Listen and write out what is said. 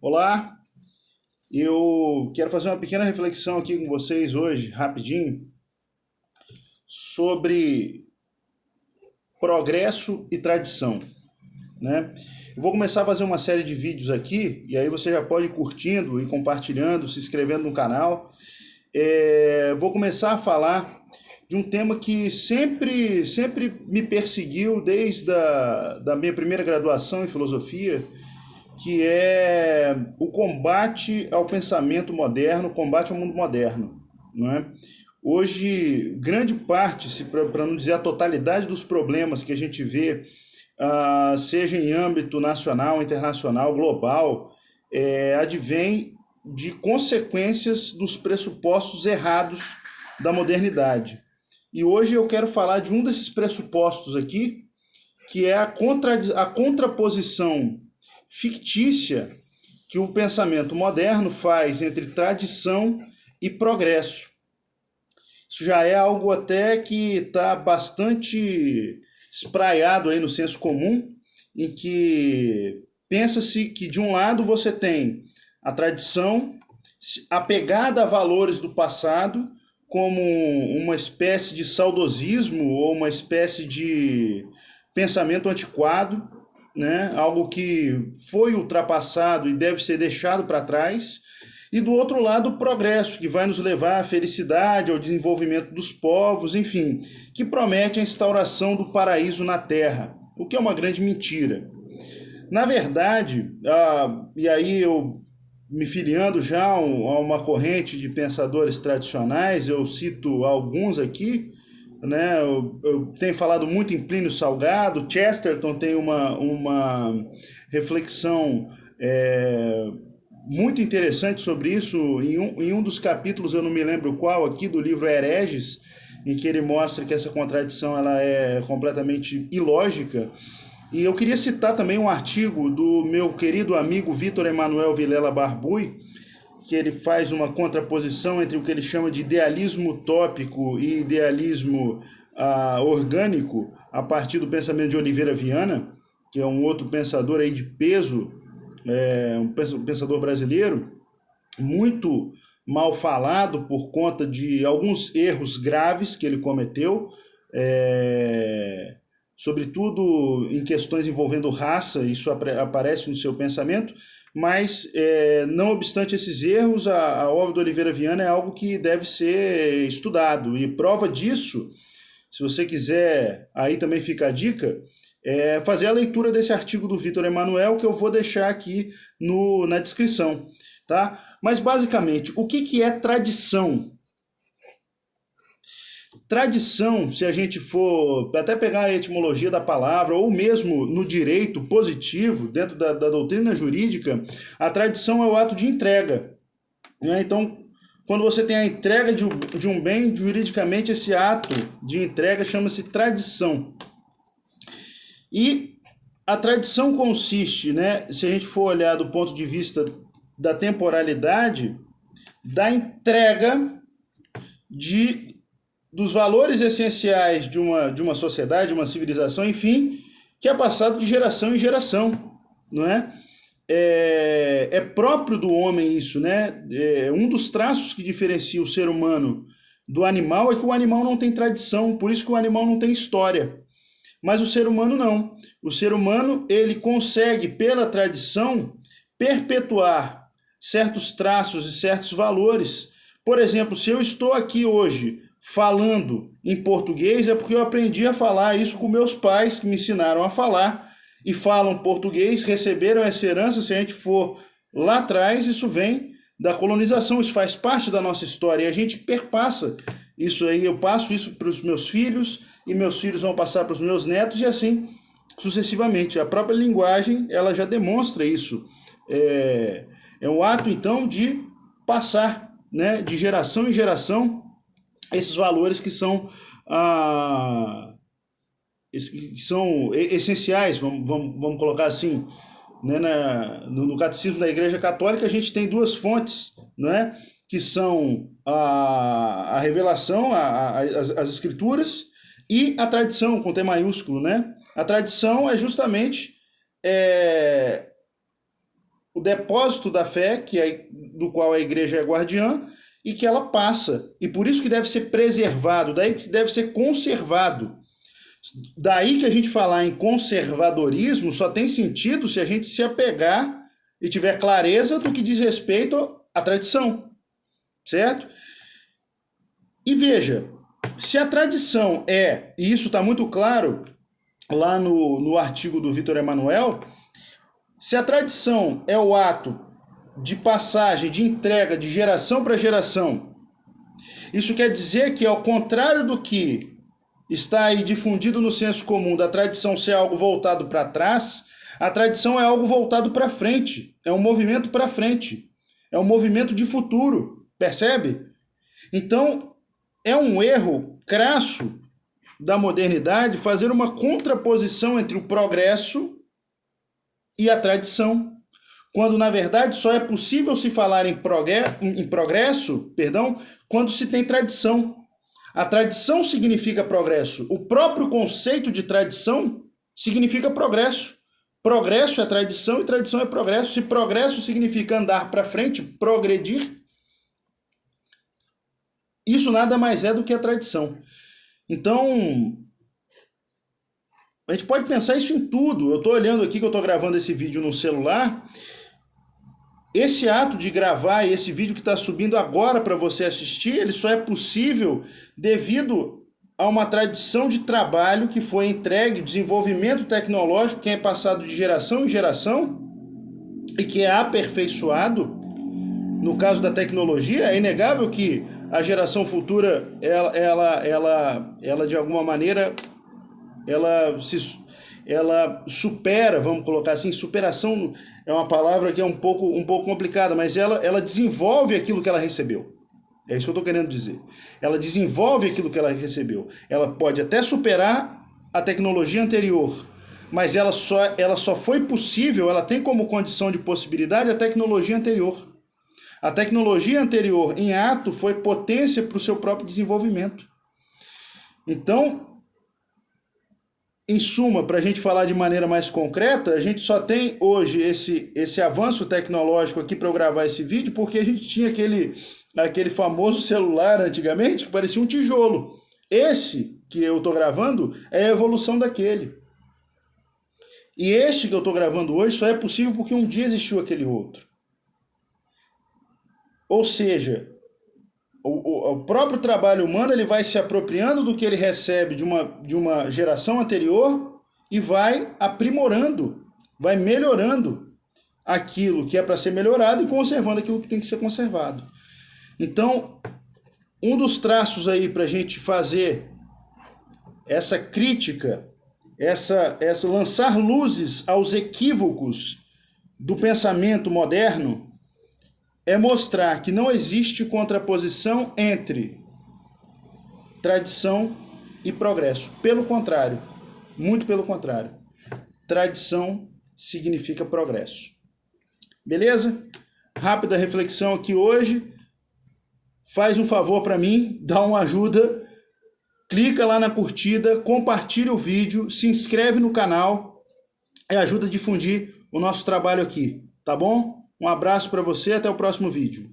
Olá, eu quero fazer uma pequena reflexão aqui com vocês hoje, rapidinho, sobre progresso e tradição, né? Eu vou começar a fazer uma série de vídeos aqui, e aí você já pode ir curtindo e compartilhando, se inscrevendo no canal. Vou começar a falar de um tema que sempre me perseguiu desde da minha primeira graduação em filosofia, que é o combate ao pensamento moderno, o combate ao mundo moderno, não é? Hoje, grande parte, para não dizer a totalidade dos problemas que a gente vê, seja em âmbito nacional, internacional, global, advém de consequências dos pressupostos errados da modernidade. E hoje eu quero falar de um desses pressupostos aqui, que é a contraposição fictícia que o pensamento moderno faz entre tradição e progresso. Isso já é algo até que está bastante espraiado aí no senso comum, em que pensa-se que de um lado você tem a tradição apegada a valores do passado, como uma espécie de saudosismo ou uma espécie de pensamento antiquado, né? Algo que foi ultrapassado e deve ser deixado para trás, e do outro lado o progresso, que vai nos levar à felicidade, ao desenvolvimento dos povos, enfim, que promete a instauração do paraíso na Terra, o que é uma grande mentira. Na verdade, e aí eu me filiando já a uma corrente de pensadores tradicionais, eu cito alguns aqui, né? Eu tenho falado muito em Plínio Salgado. Chesterton tem uma reflexão muito interessante sobre isso em um dos capítulos, eu não me lembro qual, aqui do livro Hereges, em que ele mostra que essa contradição ela é completamente ilógica. E eu queria citar também um artigo do meu querido amigo Vitor Emanuel Vilela Barbui, que ele faz uma contraposição entre o que ele chama de idealismo utópico e idealismo orgânico, a partir do pensamento de Oliveira Viana, que é um outro pensador aí de peso, um pensador brasileiro, muito mal falado por conta de alguns erros graves que ele cometeu, sobretudo em questões envolvendo raça. Isso aparece no seu pensamento, mas, não obstante esses erros, a obra do Oliveira Viana é algo que deve ser estudado. E prova disso, se você quiser, aí também fica a dica, fazer a leitura desse artigo do Vitor Emanuel, que eu vou deixar aqui na descrição. Tá? Mas, basicamente, o que é tradição? Tradição, se a gente for até pegar a etimologia da palavra, ou mesmo no direito positivo, dentro da doutrina jurídica, a tradição é o ato de entrega, né? Então, quando você tem a entrega de um bem, juridicamente esse ato de entrega chama-se tradição. E a tradição consiste, né, se a gente for olhar do ponto de vista da temporalidade, da entrega dos valores essenciais de uma sociedade, de uma civilização, enfim, que é passado de geração em geração, não é? É próprio do homem isso, né? Um dos traços que diferencia o ser humano do animal é que o animal não tem tradição, por isso que o animal não tem história. Mas o ser humano não. O ser humano, ele consegue, pela tradição, perpetuar certos traços e certos valores. Por exemplo, se eu estou aqui hoje falando em português, é porque eu aprendi a falar isso com meus pais, que me ensinaram a falar, e falam português, receberam essa herança. Se a gente for lá atrás, isso vem da colonização, isso faz parte da nossa história, e a gente perpassa isso aí. Eu passo isso para os meus filhos, e meus filhos vão passar para os meus netos, e assim sucessivamente. A própria linguagem, ela já demonstra isso. É um ato, então, de passar, né, de geração em geração, esses valores que são essenciais, vamos colocar assim, né? No Catecismo da Igreja Católica a gente tem duas fontes, né, que são a revelação, as escrituras, e a tradição, com T maiúsculo, né? A tradição é justamente o depósito da fé, do qual a igreja é guardiã, e que ela passa. E por isso que deve ser preservado, daí que deve ser conservado. Daí que a gente falar em conservadorismo só tem sentido se a gente se apegar e tiver clareza do que diz respeito à tradição, certo? E veja, se a tradição e isso está muito claro lá no artigo do Victor Emmanuel, se a tradição é o ato de passagem, de entrega, de geração para geração, isso quer dizer que, ao contrário do que está aí difundido no senso comum da tradição ser algo voltado para trás, a tradição é algo voltado para frente, é um movimento para frente, é um movimento de futuro, percebe? Então, é um erro crasso da modernidade fazer uma contraposição entre o progresso e a tradição, quando na verdade só é possível se falar em progresso, quando se tem tradição. A tradição significa progresso. O próprio conceito de tradição significa progresso. Progresso é tradição e tradição é progresso. Se progresso significa andar para frente, progredir, isso nada mais é do que a tradição. Então, a gente pode pensar isso em tudo. Eu estou olhando aqui que eu estou gravando esse vídeo no celular. Esse ato de gravar e esse vídeo que está subindo agora para você assistir, ele só é possível devido a uma tradição de trabalho que foi entregue, desenvolvimento tecnológico que é passado de geração em geração e que é aperfeiçoado. No caso da tecnologia, é inegável que a geração futura, ela de alguma maneira, ela supera, vamos colocar assim, superação é uma palavra que é um pouco complicada, mas ela desenvolve aquilo que ela recebeu. É isso que eu estou querendo dizer. Ela desenvolve aquilo que ela recebeu. Ela pode até superar a tecnologia anterior, mas ela só foi possível, ela tem como condição de possibilidade a tecnologia anterior. A tecnologia anterior em ato foi potência para o seu próprio desenvolvimento. Então, em suma, para a gente falar de maneira mais concreta, a gente só tem hoje esse avanço tecnológico aqui para eu gravar esse vídeo, porque a gente tinha aquele famoso celular antigamente que parecia um tijolo. Esse que eu estou gravando é a evolução daquele. E este que eu estou gravando hoje só é possível porque um dia existiu aquele outro. Ou seja, o próprio trabalho humano ele vai se apropriando do que ele recebe de uma geração anterior e vai aprimorando, vai melhorando aquilo que é para ser melhorado e conservando aquilo que tem que ser conservado. Então, um dos traços aí para a gente fazer essa crítica, essa lançar luzes aos equívocos do pensamento moderno, é mostrar que não existe contraposição entre tradição e progresso. Pelo contrário, muito pelo contrário. Tradição significa progresso. Beleza? Rápida reflexão aqui hoje. Faz um favor para mim, dá uma ajuda, clica lá na curtida, compartilha o vídeo, se inscreve no canal e ajuda a difundir o nosso trabalho aqui, tá bom? Um abraço para você, até o próximo vídeo.